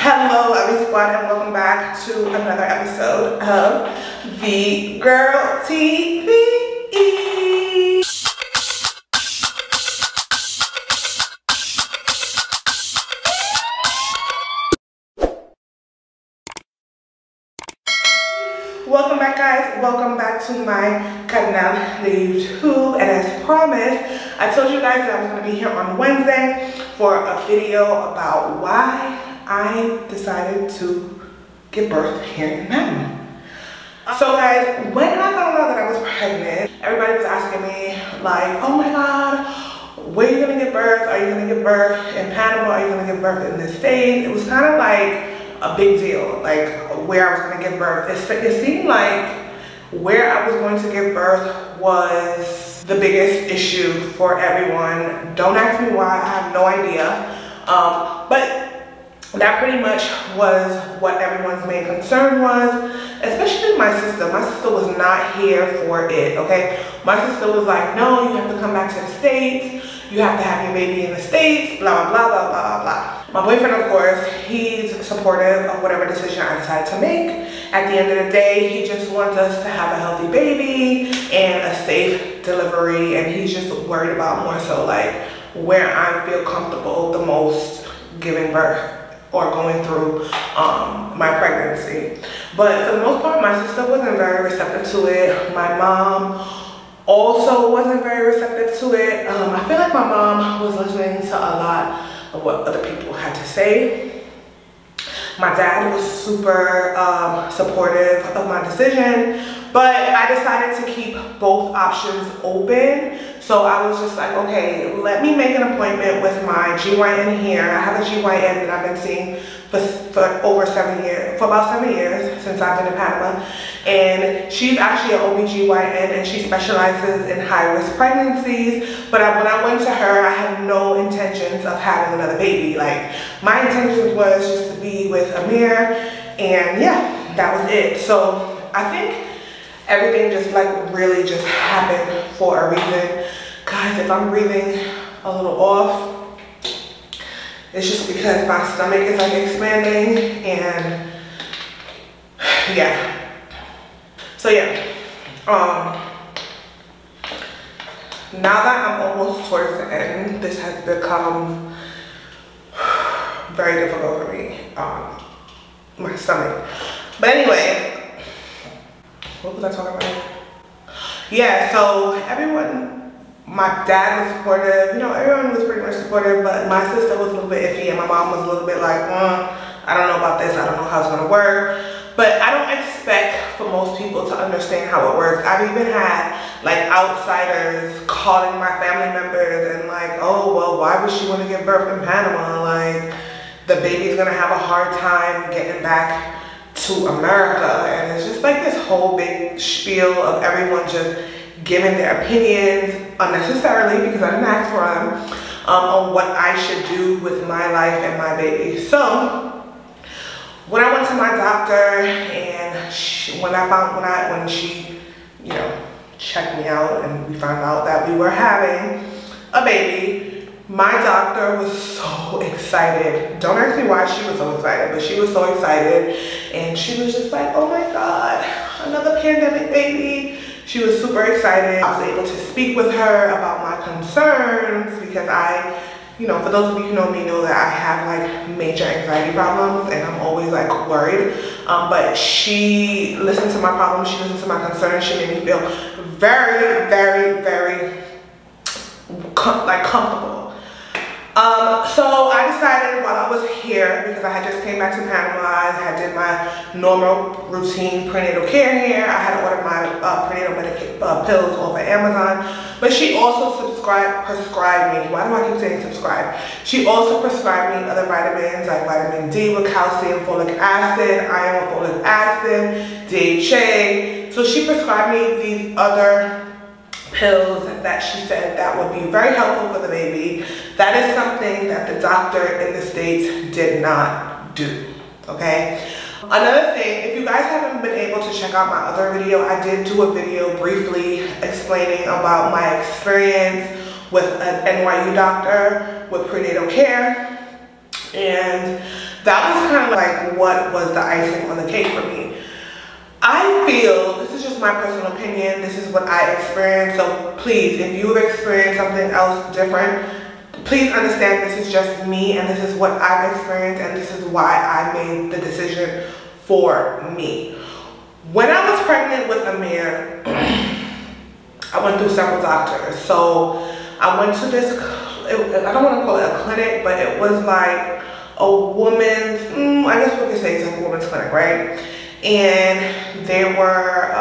Hello, Ellie Squad, and welcome back to another episode of VGIRL TV. Welcome back, guys. Welcome back to my canal, the YouTube. And as promised, I told you guys that I was going to be here on Wednesday for a video about why I decided to give birth here in Panama. So guys, when I found out that I was pregnant, everybody was asking me like, oh my God, where are you going to give birth? Are you going to give birth in Panama? Are you going to give birth in the States? It was kind of like a big deal, like where I was going to give birth. It seemed like where I was going to give birth was the biggest issue for everyone. Don't ask me why, I have no idea. But that pretty much was what everyone's main concern was, especially my sister. My sister was not here for it, okay? My sister was like, no, you have to come back to the States. You have to have your baby in the States, blah, blah, blah, blah, blah. My boyfriend, of course, he's supportive of whatever decision I decide to make. At the end of the day, he just wants us to have a healthy baby and a safe delivery, and he's just worried about more so like where I feel comfortable the most giving birth or going through my pregnancy. But for the most part, my sister wasn't very receptive to it. My mom also wasn't very receptive to it. I feel like my mom was listening to a lot of what other people had to say. My dad was super supportive of my decision, but I decided to keep both options open. So I was just like, okay, let me make an appointment with my GYN here. I have a GYN that I've been seeing for over 7 years, for about 7 years since I've been in Panama. And she's actually an OBGYN and she specializes in high-risk pregnancies. But when I went to her, I had no intentions of having another baby. Like, my intention was just to be with Amir, and yeah, that was it. So I think everything just like really just happened for a reason. Guys, if I'm breathing a little off, it's just because my stomach is like expanding, and yeah. So yeah, now that I'm almost towards the end, this has become very difficult for me, my stomach. But anyway, what was I talking about? Yeah, so everyone, my dad was supportive, you know, everyone was pretty much supportive, but my sister was a little bit iffy, and my mom was a little bit like, I don't know about this, I don't know how it's gonna work. But I don't expect for most people to understand how it works. I've even had like outsiders calling my family members and like, oh, well, why would she want to give birth in Panama? Like, the baby's gonna have a hard time getting back to America. And it's just like this whole big spiel of everyone just giving their opinions unnecessarily, because I didn't ask for them, on what I should do with my life and my baby. So when I went to my doctor and when she, you know, checked me out and we found out that we were having a baby, my doctor was so excited. Don't ask me why she was so excited, but she was so excited, and she was just like, oh my God, another pandemic baby. She was super excited. I was able to speak with her about my concerns, because you know, for those of you who know me, know that I have like major anxiety problems, and I'm always like worried. But she listened to my problems, she listened to my concerns, she made me feel very, very, very comfortable. So I decided while I was here, because I had just came back to Panama, I had did my normal routine prenatal care here. I had ordered my prenatal pills off of Amazon, but she also prescribed me. Why do I keep saying subscribe? She also prescribed me other vitamins like vitamin D with calcium, folic acid, iron with folic acid, DHA. So she prescribed me these other pills that she said that would be very helpful for the baby. That is something that the doctor in the States did not do, okay? Another thing, if you guys haven't been able to check out my other video, I did do a video briefly explaining about my experience with an NYU doctor with prenatal care. And that was kind of like what was the icing on the cake for me. I feel, this is just my personal opinion, this is what I experienced, so please, if you've experienced something else different, please understand this is just me and this is what I've experienced and this is why I made the decision for me. When I was pregnant with Amir, I went through several doctors. So I went to this, I don't want to call it a clinic, but it was like a woman's, I guess we could say it's like a woman's clinic, right? And there were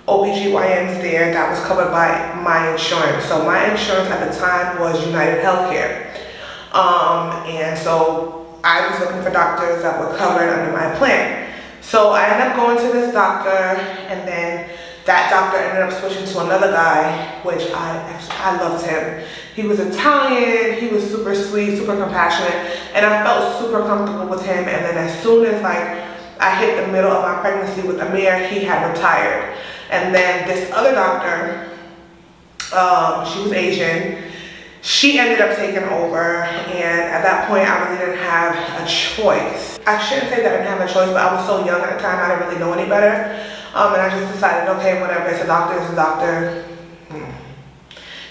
OBGYNs there that was covered by my insurance. So my insurance at the time was United Healthcare. And so I was looking for doctors that were covered under my plan. So I ended up going to this doctor, and then that doctor ended up switching to another guy, which I loved him. He was Italian, he was super sweet, super compassionate, and I felt super comfortable with him. And then as soon as like I hit the middle of my pregnancy with Amir, he had retired. And then this other doctor, she was Asian, she ended up taking over, and at that point I really didn't have a choice. I shouldn't say that I didn't have a choice, but I was so young at the time, I didn't really know any better. And I just decided, okay, whatever, it's a doctor, it's a doctor.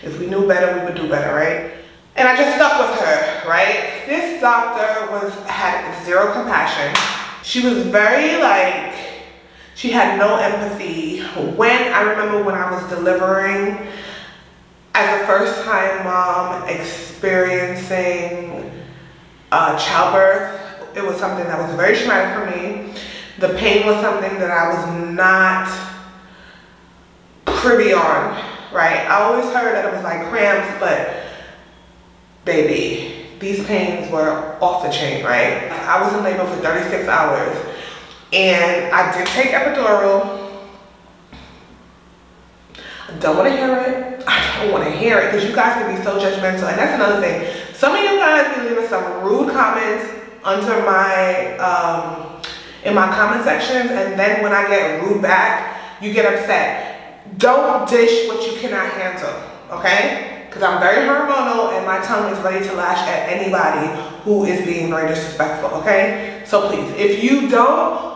If we knew better, we would do better, right? And I just stuck with her, right? This doctor had zero compassion. She was very like, she had no empathy. I remember when I was delivering, as a first time mom experiencing childbirth, it was something that was very traumatic for me. The pain was something that I was not privy on, right? I always heard that it was like cramps, but baby, these pains were off the chain, right? I was in labor for 36 hours and I did take epidural. I don't want to hear it. I don't want to hear it because you guys can be so judgmental, and that's another thing. Some of you guys be leaving some rude comments under my in my comment sections, and then when I get rude back, you get upset. Don't dish what you cannot handle, okay? Because I'm very hormonal and my tongue is ready to lash at anybody who is being very disrespectful, okay? So please, if you don't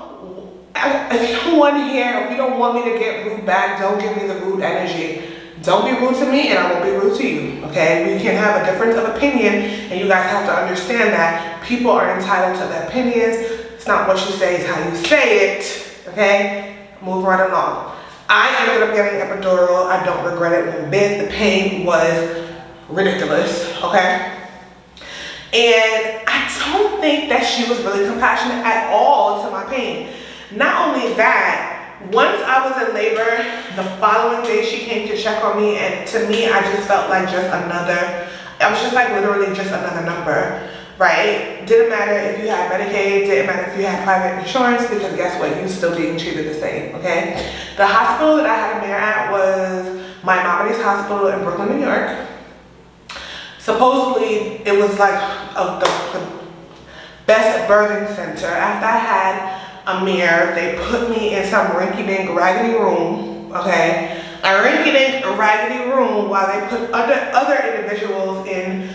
want to hear, if you don't want me to get rude back, don't give me the rude energy. Don't be rude to me and I won't be rude to you, okay? We can have a difference of opinion, and you guys have to understand that people are entitled to their opinions. It's not what you say, it's how you say it, okay? Move right along. I ended up getting epidural. I don't regret it one bit. The pain was ridiculous, okay? And I don't think that she was really compassionate at all to my pain. Not only that, once I was in labor, the following day she came to check on me, and to me, I just felt like just another, I was just like literally just another number, right? Didn't matter if you had Medicaid, didn't matter if you had private insurance, because guess what? You're still being treated the same, okay? The hospital that I had Amir at was my Maimonides Hospital in Brooklyn, New York. Supposedly, it was like the best birthing center. After I had Amir, they put me in some rinky-dink raggedy room, okay? A rinky-dink raggedy room while they put other individuals in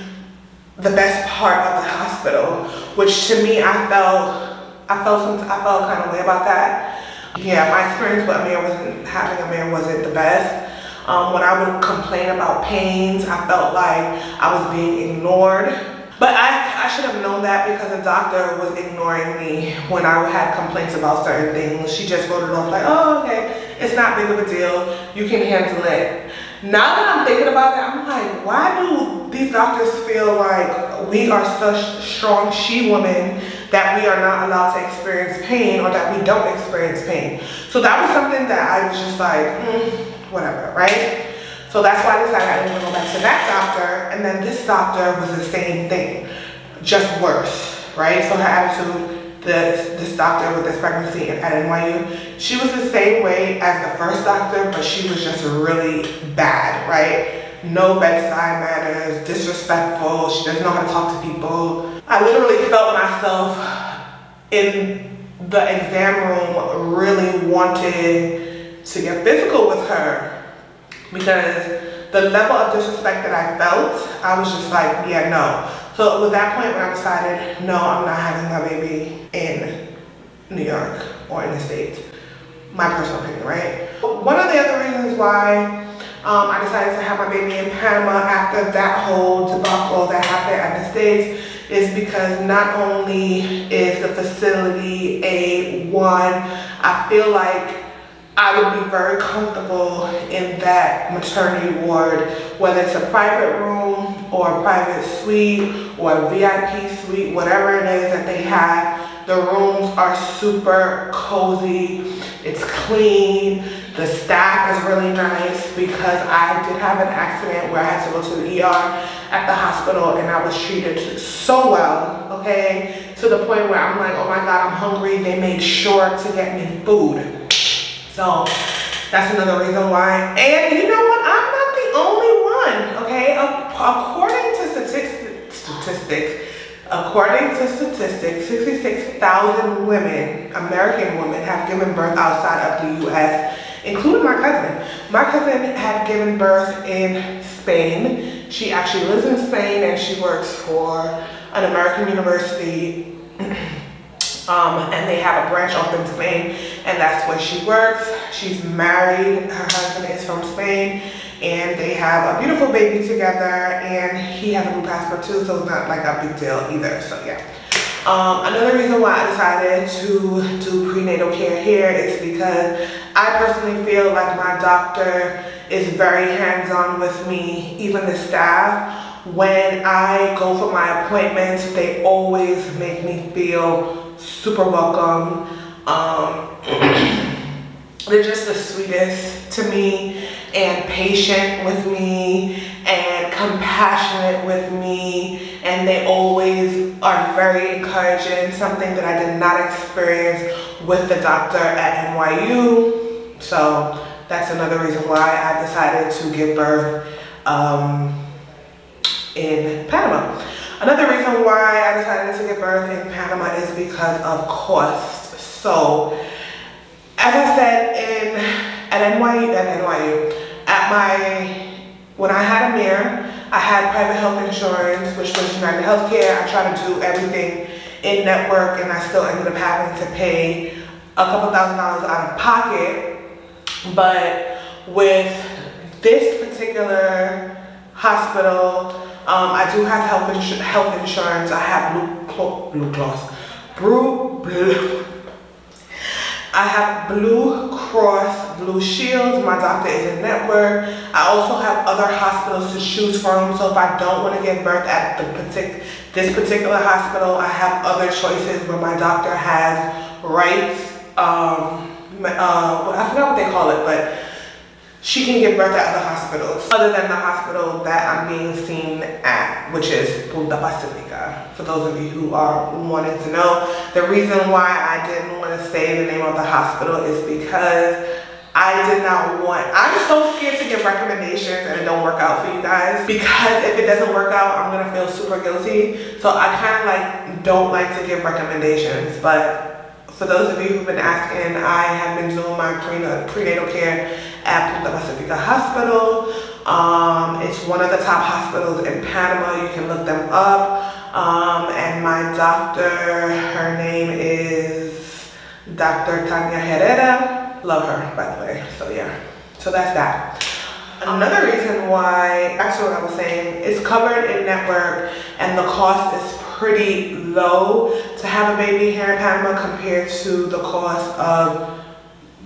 the best part of the hospital, which to me, I felt kind of way about that. Yeah, my experience with having Amir wasn't the best. When I would complain about pains, I felt like I was being ignored. But I should have known that because the doctor was ignoring me when I had complaints about certain things. She just wrote it off like, oh, okay, it's not big of a deal. You can handle it. Now that I'm thinking about it, I'm like, why do these doctors feel like we are such strong she-women that we are not allowed to experience pain, or that we don't experience pain? So that was something that I was just like, whatever, right? So that's why I decided I didn't go back to that doctor. And then this doctor was the same thing, just worse, right? So her attitude, this doctor with this pregnancy at NYU, she was the same way as the first doctor, but she was just really bad, right? No bedside manners, disrespectful, she doesn't know how to talk to people. I literally felt myself in the exam room really wanting to get physical with her, because the level of disrespect that I felt, I was just like, yeah, no. So it was that point when I decided, no, I'm not having my baby in New York or in the States. My personal opinion, right? One of the other reasons why I decided to have my baby in Panama after that whole debacle that happened at the States is because not only is the facility A1, I feel like I would be very comfortable in that maternity ward, whether it's a private room or a private suite or a VIP suite, whatever it is that they have. The rooms are super cozy, it's clean, the staff is really nice, because I did have an accident where I had to go to the ER at the hospital and I was treated so well, okay? To the point where I'm like, oh my God, I'm hungry. They made sure to get me food. So that's another reason why. And you know what? I'm not the only one, okay? According to statistics, 66,000 women, American women, have given birth outside of the US, including my cousin. My cousin had given birth in Spain. She actually lives in Spain and she works for an American university. And they have a branch off in Spain, and that's where she works. She's married, her husband is from Spain, and they have a beautiful baby together, and he has a blue passport too, so it's not like a big deal either, so yeah. Another reason why I decided to do prenatal care here is because I personally feel like my doctor is very hands-on with me, even the staff. When I go for my appointments, they always make me feel super welcome. They're just the sweetest to me, and patient with me, and compassionate with me, and they always are very encouraging, something that I did not experience with the doctor at NYU. So that's another reason why I decided to give birth in Panama. Another reason why I decided to give birth in Panama is because of cost. So, as I said, at NYU, when I had Amir, I had private health insurance, which was United Healthcare. I tried to do everything in network, and I still ended up having to pay a couple $1,000s out of pocket. But with this particular hospital, I do have health insurance. I have I have Blue Cross Blue Shields. My doctor is in network. I also have other hospitals to choose from. So if I don't want to give birth at this particular hospital, I have other choices where my doctor has rights. I forgot what they call it, but she can give birth at other hospitals other than the hospital that I'm being seen at, which is Punta Pacifica. For those of you who are wanting to know, the reason why I didn't want to say the name of the hospital is because I did not want, I'm so scared to give recommendations and it don't work out for you guys, because if it doesn't work out, I'm going to feel super guilty. So I kind of like don't like to give recommendations, but for those of you who've been asking, I have been doing my prenatal care at Punta Pacifica Hospital. It's one of the top hospitals in Panama. You can look them up. And my doctor, her name is Dr. Tanya Herrera. Love her, by the way. So yeah, so that's that. Another reason why, actually what I was saying, it's covered in network and the cost is pretty low to have a baby here in Panama compared to the cost of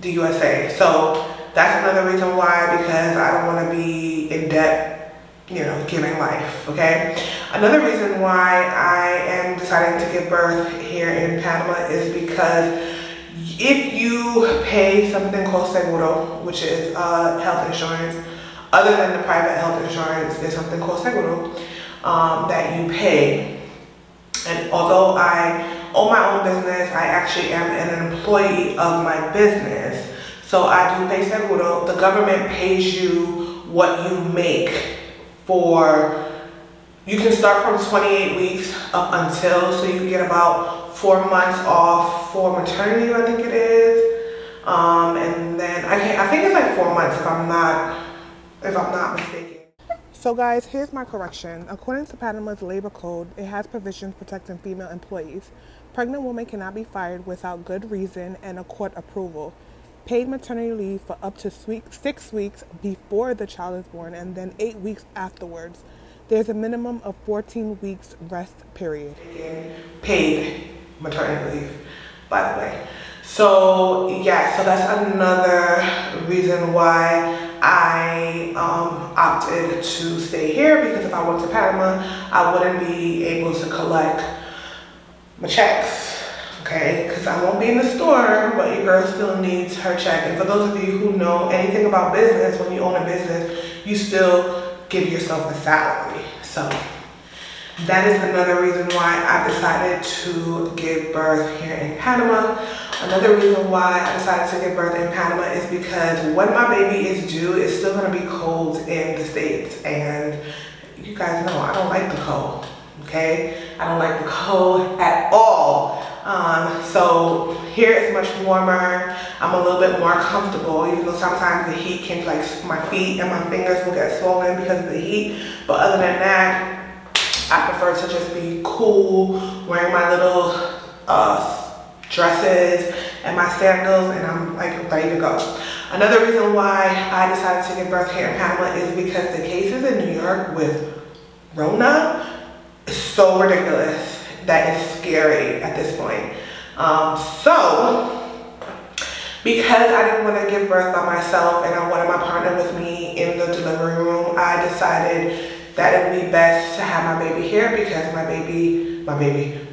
the USA. So that's another reason why, because I don't want to be in debt, you know, giving life, okay? Another reason why I am deciding to give birth here in Panama is because if you pay something called seguro, which is health insurance, other than the private health insurance, there's something called seguro that you pay. And although I own my own business, I actually am an employee of my business. So I do pay seguro. The government pays you what you make for, you can start from 28 weeks up until, so you get about 4 months off for maternity, I think it is. And then I think it's like 4 months if I'm not mistaken. So guys, here's my correction. According to Panama's labor code, it has provisions protecting female employees. Pregnant women cannot be fired without good reason and a court approval. Paid maternity leave for up to 6 weeks before the child is born and then 8 weeks afterwards. There's a minimum of 14 weeks rest period. Paid maternity leave, by the way. So yeah, so that's another reason why I opted to stay here, because if I went to Panama, I wouldn't be able to collect my checks, okay? Because I won't be in the store, but your girl still needs her check. And for those of you who know anything about business, when you own a business, you still give yourself a salary. So that is another reason why I decided to give birth here in Panama. Another reason why I decided to give birth in Panama is because when my baby is due, it's still gonna be cold in the States. And you guys know I don't like the cold, okay? I don't like the cold at all. So here it's much warmer. I'm a little bit more comfortable, even though sometimes the heat can, like, my feet and my fingers will get swollen because of the heat. But other than that, I prefer to just be cool, wearing my little dresses and my sandals, and I'm like ready to go. Another reason why I decided to give birth here in Panama is because the cases in New York with Rona is so ridiculous that it's scary at this point. So because I didn't want to give birth by myself and I wanted my partner with me in the delivery room, I decided that it would be best to have my baby here, because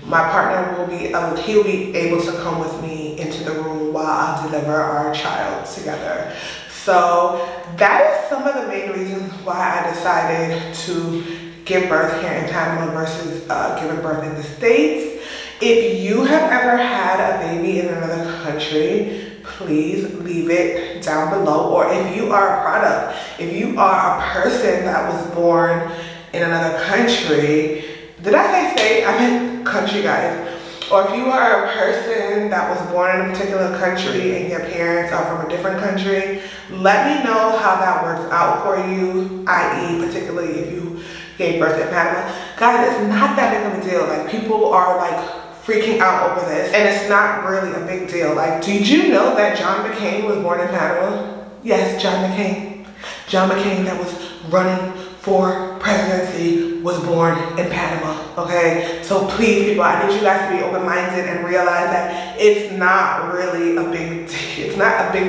my partner will be, he'll be able to come with me into the room while I deliver our child together. So that is some of the main reasons why I decided to give birth here in Panama versus giving birth in the States. If you have ever had a baby in another country, please leave it down below. Or if you are a product, if you are a person that was born in another country, did I say state? I meant country, guys. Or if you are a person that was born in a particular country and your parents are from a different country, let me know how that works out for you, i.e. particularly if you gave birth in Panama. Guys, it's not that big of a deal. Like, people are like freaking out over this, and it's not really a big deal. Like, did you know that John McCain was born in Panama? Yes, John McCain. John McCain, that was running for presidency, was born in Panama, okay? So please, people, I need you guys to be open-minded and realize that it's not really a big deal. It's not as big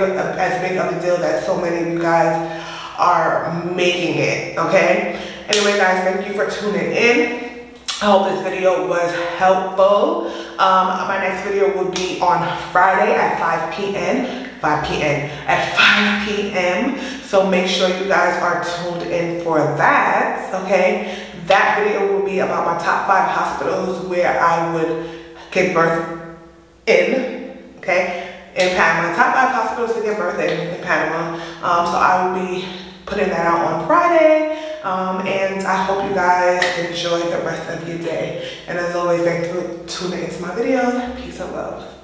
of a deal that so many of you guys are making it, okay? Anyway, guys, thank you for tuning in. I hope this video was helpful. My next video will be on Friday at 5 p.m. So make sure you guys are tuned in for that, okay? That video will be about my top 5 hospitals where I would give birth in, okay? In Panama. Top 5 hospitals to give birth in Panama. So I will be putting that out on Friday. And I hope you guys enjoy the rest of your day. And as always, thanks for tuning into my videos. Peace and love.